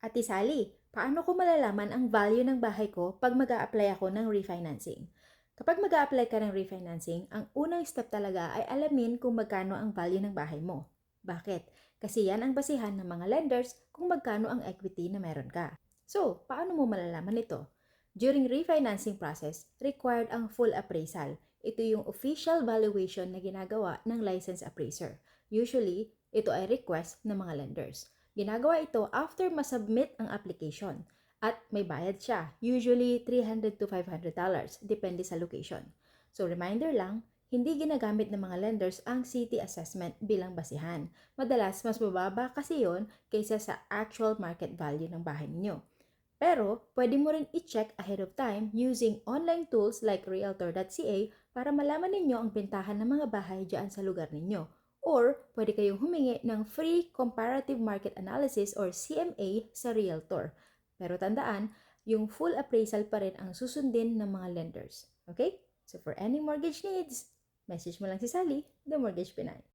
Ate Sally, paano ko malalaman ang value ng bahay ko pag mag-a-apply ako ng refinancing? Kapag mag-a-apply ka ng refinancing, ang unang step talaga ay alamin kung magkano ang value ng bahay mo. Bakit? Kasi yan ang basihan ng mga lenders kung magkano ang equity na meron ka. So, paano mo malalaman ito? During refinancing process, required ang full appraisal. Ito yung official valuation na ginagawa ng licensed appraiser. Usually, ito ay request ng mga lenders. Ginagawa ito after masubmit ang application at may bayad siya, usually $300 to $500, depende sa location. So reminder lang, hindi ginagamit ng mga lenders ang city assessment bilang basihan. Madalas, mas mababa kasi yon kaysa sa actual market value ng bahay ninyo. Pero, pwede mo rin i-check ahead of time using online tools like realtor.ca para malaman ninyo ang bentahan ng mga bahay dyan sa lugar ninyo. Or, pwede kayong humingi ng free Comparative Market Analysis or CMA sa Realtor. Pero tandaan, yung full appraisal pa rin ang susundin ng mga lenders. Okay? So for any mortgage needs, message mo lang si Sally, The Mortgage Pinay.